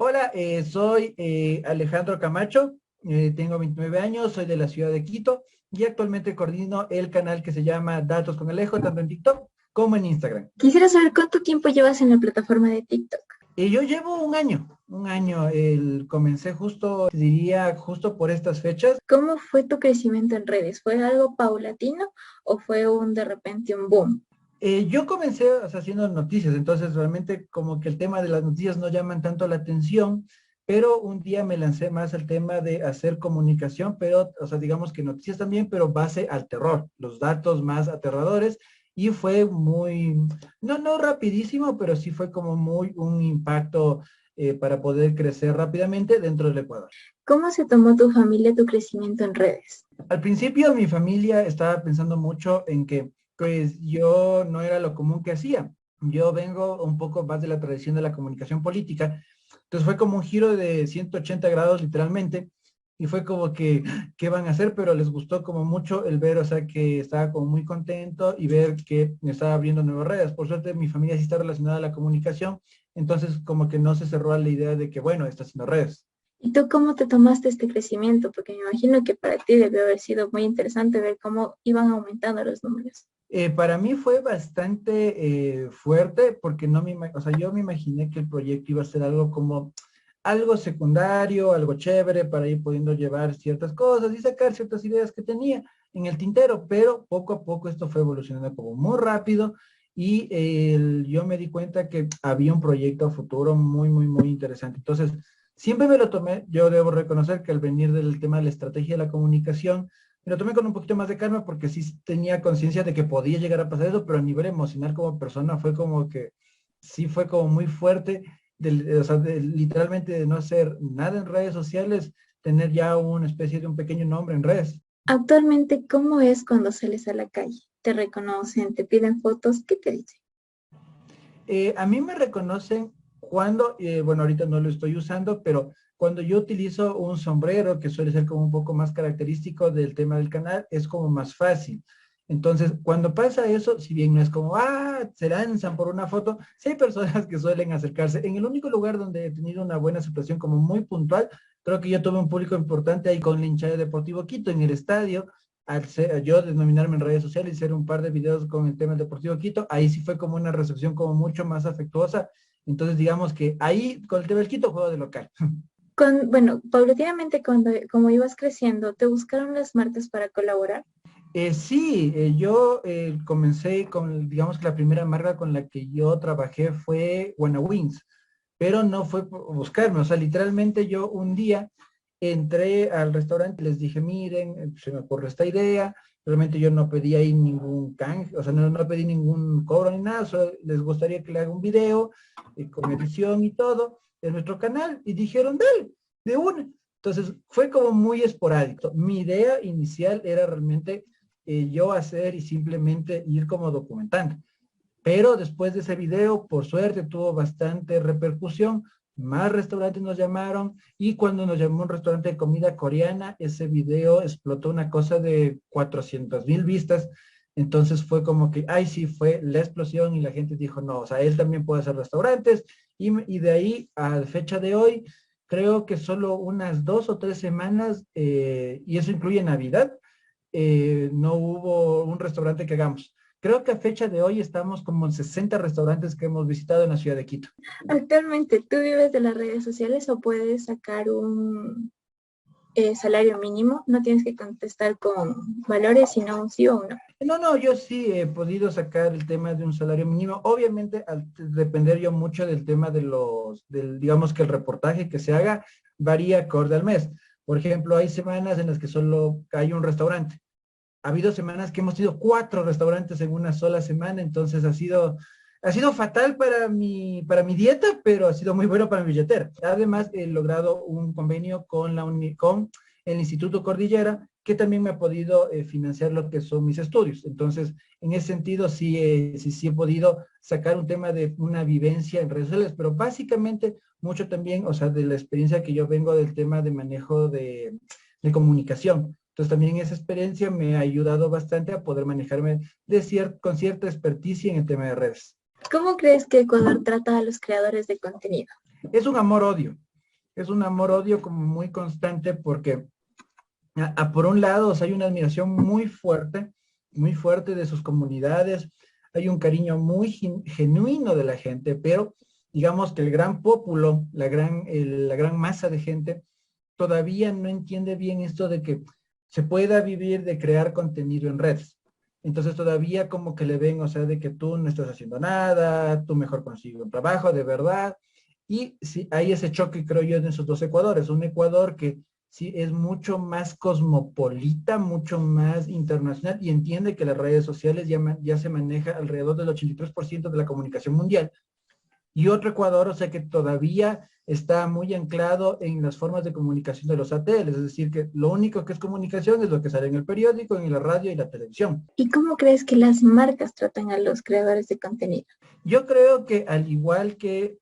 Hola, soy Alejandro Camacho, tengo 29 años, soy de la ciudad de Quito y actualmente coordino el canal que se llama Datos con Alejo, tanto en TikTok como en Instagram. Quisiera saber cuánto tiempo llevas en la plataforma de TikTok. Y yo llevo un año, comencé justo, diría, justo por estas fechas. ¿Cómo fue tu crecimiento en redes? ¿Fue algo paulatino o fue de repente un boom? Yo comencé, o sea, haciendo noticias, entonces realmente como que el tema de las noticias no llaman tanto la atención, pero un día me lancé más al tema de hacer comunicación, pero, o sea, digamos que noticias también, pero base al terror, los datos más aterradores, y fue muy, no rapidísimo, pero sí fue como muy un impacto para poder crecer rápidamente dentro del Ecuador. ¿Cómo se tomó tu familia tu crecimiento en redes? Al principio mi familia estaba pensando mucho en que pues yo no era lo común que hacía. Yo vengo un poco más de la tradición de la comunicación política. Entonces fue como un giro de 180 grados literalmente y fue como que, ¿qué van a hacer? Pero les gustó como mucho el ver, o sea, que estaba como muy contento y ver que me estaba abriendo nuevas redes. Por suerte mi familia sí está relacionada a la comunicación, entonces como que no se cerró a la idea de que, bueno, está haciendo redes. ¿Y tú cómo te tomaste este crecimiento? Porque me imagino que para ti debió haber sido muy interesante ver cómo iban aumentando los números. Para mí fue bastante fuerte porque no o sea, yo me imaginé que el proyecto iba a ser algo como algo secundario, algo chévere para ir pudiendo llevar ciertas cosas y sacar ciertas ideas que tenía en el tintero, pero poco a poco esto fue evolucionando como muy rápido y yo me di cuenta que había un proyecto a futuro muy interesante. Entonces, siempre me lo tomé, yo debo reconocer que al venir del tema de la estrategia de la comunicación, me lo tomé con un poquito más de calma porque sí tenía conciencia de que podía llegar a pasar eso, pero a nivel emocional como persona fue como que sí fue como muy fuerte, o sea, literalmente de no hacer nada en redes sociales, tener ya una especie de un pequeño nombre en redes. Actualmente, ¿cómo es cuando sales a la calle? ¿Te reconocen? ¿Te piden fotos? ¿Qué te dicen? A mí me reconocen cuando, bueno, ahorita no lo estoy usando, pero cuando yo utilizo un sombrero, que suele ser como un poco más característico del tema del canal, es como más fácil. Entonces, cuando pasa eso, si bien no es como, se lanzan por una foto, sí hay personas que suelen acercarse. En el único lugar donde he tenido una buena aceptación como muy puntual, creo que yo tuve un público importante ahí con el hincha de Deportivo Quito en el estadio, yo denominarme en redes sociales y hacer un par de videos con el tema del Deportivo Quito, ahí sí fue como una recepción como mucho más afectuosa. Entonces, digamos que ahí con el tema del Quito, juego de local. Bueno, paulatinamente, como ibas creciendo, ¿te buscaron las marcas para colaborar? Sí, yo comencé con, digamos que la primera marca con la que yo trabajé fue Wanna Wings, pero no fue por buscarme, o sea, literalmente yo un día entré al restaurante y les dije, miren, se me ocurre esta idea, realmente yo no pedí ahí ningún canje, o sea, no pedí ningún cobro ni nada, solo les gustaría que le haga un video con edición y todo en nuestro canal, y dijeron, dale, de una. Entonces, fue como muy esporádico. Mi idea inicial era realmente yo hacer y simplemente ir como documentante. Pero después de ese video, por suerte, tuvo bastante repercusión. Más restaurantes nos llamaron y cuando nos llamó un restaurante de comida coreana, ese video explotó una cosa de 400,000 vistas. Entonces fue como que, ay, sí, fue la explosión y la gente dijo, no, o sea, él también puede hacer restaurantes. Y de ahí a fecha de hoy, creo que solo unas 2 o 3 semanas, y eso incluye Navidad, no hubo un restaurante que hagamos. Creo que a fecha de hoy estamos como en 60 restaurantes que hemos visitado en la ciudad de Quito. Actualmente, ¿tú vives de las redes sociales o puedes sacar un salario mínimo? No tienes que contestar con valores, sino un sí o un no. No, yo sí he podido sacar el tema de un salario mínimo. Obviamente, al depender yo mucho del tema digamos que el reportaje que se haga varía acorde al mes. Por ejemplo, hay semanas en las que solo hay un restaurante. Ha habido semanas que hemos tenido 4 restaurantes en una sola semana, entonces ha sido fatal para mi dieta, pero ha sido muy bueno para mi billetera. Además, he logrado un convenio con el Instituto Cordillera, que también me ha podido financiar lo que son mis estudios. Entonces, en ese sentido, sí he podido sacar un tema de una vivencia en redes sociales, pero básicamente mucho también, o sea, de la experiencia que yo vengo del tema de manejo de comunicación. Entonces también esa experiencia me ha ayudado bastante a poder manejarme con cierta experticia en el tema de redes. ¿Cómo crees que Ecuador trata a los creadores de contenido? Es un amor-odio. es un amor-odio como muy constante porque por un lado, o sea, hay una admiración muy fuerte de sus comunidades, hay un cariño muy genuino de la gente, pero digamos que el gran pópulo, la gran masa de gente, todavía no entiende bien esto de que se pueda vivir de crear contenido en redes. Entonces todavía como que le ven, o sea, de que tú no estás haciendo nada, tú mejor consigues un trabajo de verdad. Y sí, hay ese choque, creo yo, en esos dos Ecuadores. Un Ecuador que sí es mucho más cosmopolita, mucho más internacional y entiende que las redes sociales ya se maneja alrededor del 83% de la comunicación mundial. Y otro Ecuador, o sea, que todavía está muy anclado en las formas de comunicación de los satélites, es decir, que lo único que es comunicación es lo que sale en el periódico, en la radio y la televisión. ¿Y cómo crees que las marcas tratan a los creadores de contenido? Yo creo que al igual que,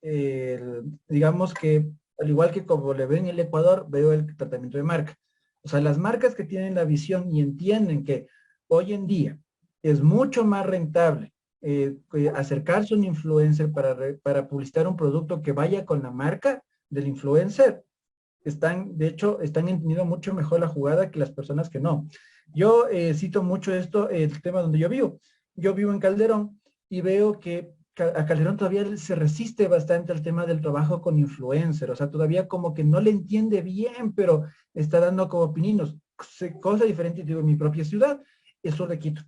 digamos que, al igual que como le veo en el Ecuador, veo el tratamiento de marca. O sea, las marcas que tienen la visión y entienden que hoy en día es mucho más rentable acercarse a un influencer para publicitar un producto que vaya con la marca del influencer, de hecho, están entendiendo mucho mejor la jugada que las personas que no. Yo cito mucho esto, el tema donde yo vivo. Yo vivo en Calderón y veo que a Calderón todavía se resiste bastante al tema del trabajo con influencer, o sea, todavía como que no le entiende bien, pero está dando como pininos. Cosa diferente, digo, en mi propia ciudad, el sur de Quito.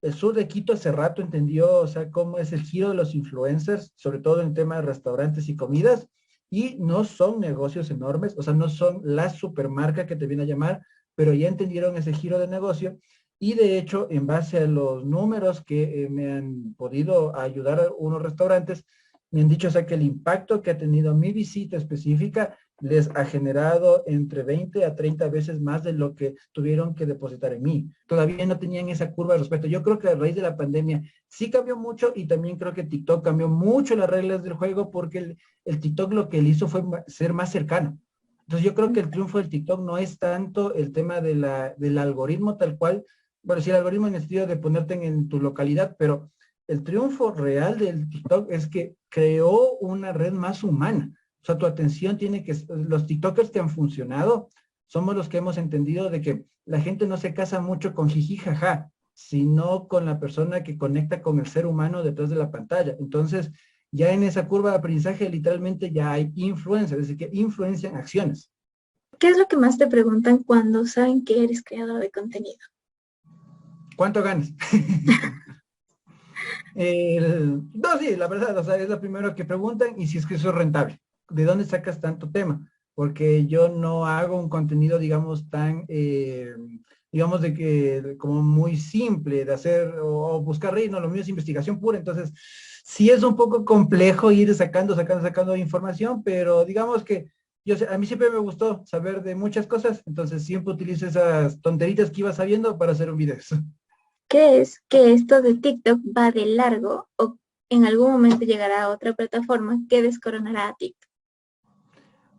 El sur de Quito hace rato entendió, o sea, cómo es el giro de los influencers, sobre todo en tema de restaurantes y comidas, y no son negocios enormes, o sea, no son la supermarca que te viene a llamar, pero ya entendieron ese giro de negocio, y de hecho, en base a los números que me han podido ayudar a unos restaurantes, me han dicho, o sea, que el impacto que ha tenido mi visita específica les ha generado entre 20 a 30 veces más de lo que tuvieron que depositar en mí. Todavía no tenían esa curva de respeto. Yo creo que a raíz de la pandemia sí cambió mucho y también creo que TikTok cambió mucho las reglas del juego porque el TikTok lo que le hizo fue ser más cercano. Entonces yo creo que el triunfo del TikTok no es tanto el tema del algoritmo tal cual, bueno, sí el algoritmo en el sentido de ponerte en tu localidad, pero el triunfo real del TikTok es que creó una red más humana. O sea, tu atención tiene que, los TikTokers que han funcionado, somos los que hemos entendido de que la gente no se casa mucho con jiji jaja, sino con la persona que conecta con el ser humano detrás de la pantalla. Entonces, ya en esa curva de aprendizaje literalmente ya hay influencia, es decir, que influencian acciones. ¿Qué es lo que más te preguntan cuando saben que eres creador de contenido? ¿Cuánto ganas? No, sí, la verdad, o sea, es lo primero que preguntan y si es que eso es rentable. ¿De dónde sacas tanto tema? Porque yo no hago un contenido, digamos, tan, digamos, de que como muy simple de hacer o buscar reír, no, lo mío es investigación pura, entonces sí es un poco complejo ir sacando información, pero digamos que a mí siempre me gustó saber de muchas cosas, entonces siempre utilizo esas tonteritas que iba sabiendo para hacer un video. ¿Crees que esto de TikTok va de largo o en algún momento llegará a otra plataforma que descoronará a TikTok?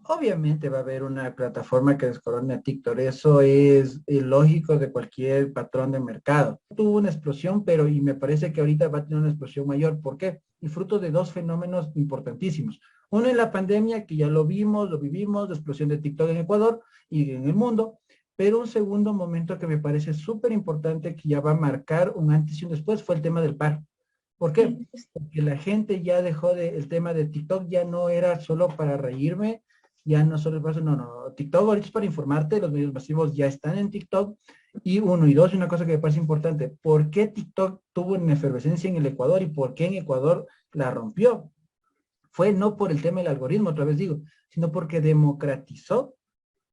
Obviamente va a haber una plataforma que descorone a TikTok, eso es lógico de cualquier patrón de mercado. Tuvo una explosión, pero y me parece que ahorita va a tener una explosión mayor. ¿Por qué? Y fruto de dos fenómenos importantísimos. Uno en la pandemia, que ya lo vimos, lo vivimos, la explosión de TikTok en Ecuador y en el mundo, pero un segundo momento que me parece súper importante que ya va a marcar un antes y un después fue el tema del paro. ¿Por qué? Sí, Porque la gente ya dejó el tema de TikTok, ya no era solo para reírme, ya no solo es no, TikTok ahorita es para informarte, los medios masivos ya están en TikTok, y uno, y dos, una cosa que me parece importante, ¿por qué TikTok tuvo una efervescencia en el Ecuador y por qué en Ecuador la rompió? Fue no por el tema del algoritmo, otra vez digo, sino porque democratizó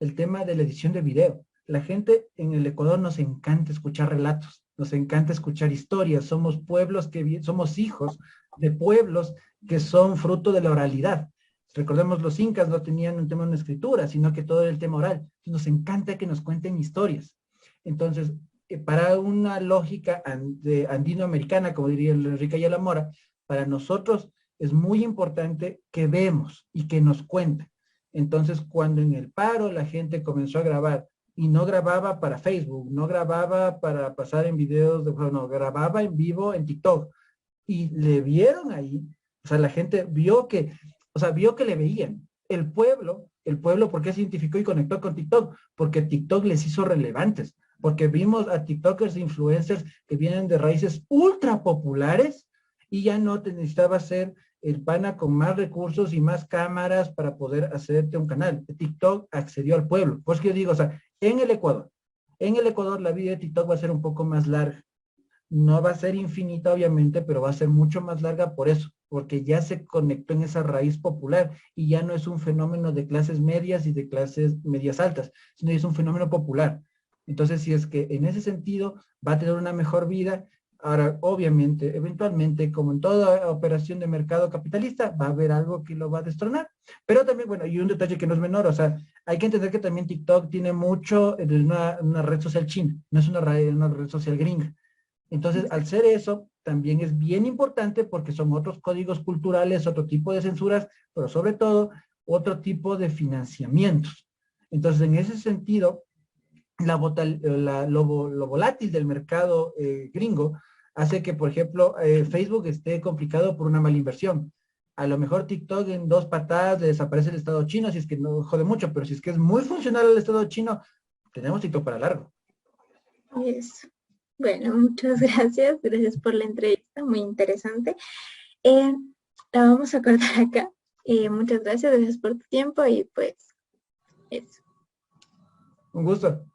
el tema de la edición de video. La gente en el Ecuador nos encanta escuchar relatos, nos encanta escuchar historias, somos pueblos somos hijos de pueblos que son fruto de la oralidad. Recordemos, los incas no tenían un tema de una escritura, sino que todo era el tema oral. Nos encanta que nos cuenten historias. Entonces, para una lógica andinoamericana, como diría Enrique Ayala Mora, para nosotros es muy importante que vemos y que nos cuenten. Entonces, cuando en el paro la gente comenzó a grabar y no grababa para Facebook, no grababa para pasar en videos, no, grababa en vivo en TikTok y le vieron ahí, o sea, la gente vio que, o sea, vio que le veían. el pueblo, ¿por qué se identificó y conectó con TikTok? Porque TikTok les hizo relevantes, porque vimos a TikTokers e influencers que vienen de raíces ultra populares y ya no te necesitaba ser el pana con más recursos y más cámaras para poder hacerte un canal. TikTok accedió al pueblo. Pues que yo digo, o sea, en el Ecuador la vida de TikTok va a ser un poco más larga. No va a ser infinita, obviamente, pero va a ser mucho más larga por eso, porque ya se conectó en esa raíz popular y ya no es un fenómeno de clases medias y de clases medias altas, sino es un fenómeno popular. Entonces, si es que en ese sentido va a tener una mejor vida, ahora, obviamente, eventualmente, como en toda operación de mercado capitalista, va a haber algo que lo va a destronar. Pero también, bueno, y un detalle que no es menor, o sea, hay que entender que también TikTok tiene mucho de una red social china, no es una red social gringa. Entonces, al ser eso, también es bien importante porque son otros códigos culturales, otro tipo de censuras, pero sobre todo otro tipo de financiamientos. Entonces, en ese sentido, lo volátil del mercado gringo hace que, por ejemplo, Facebook esté complicado por una mala inversión. A lo mejor TikTok en 2 patadas le desaparece el Estado chino, si es que no jode mucho, pero si es que es muy funcional el Estado chino, tenemos TikTok para largo. Eso. Bueno, muchas gracias. Gracias por la entrevista, muy interesante. Eh, la vamos a cortar acá. Muchas gracias por tu tiempo y pues eso. Un gusto.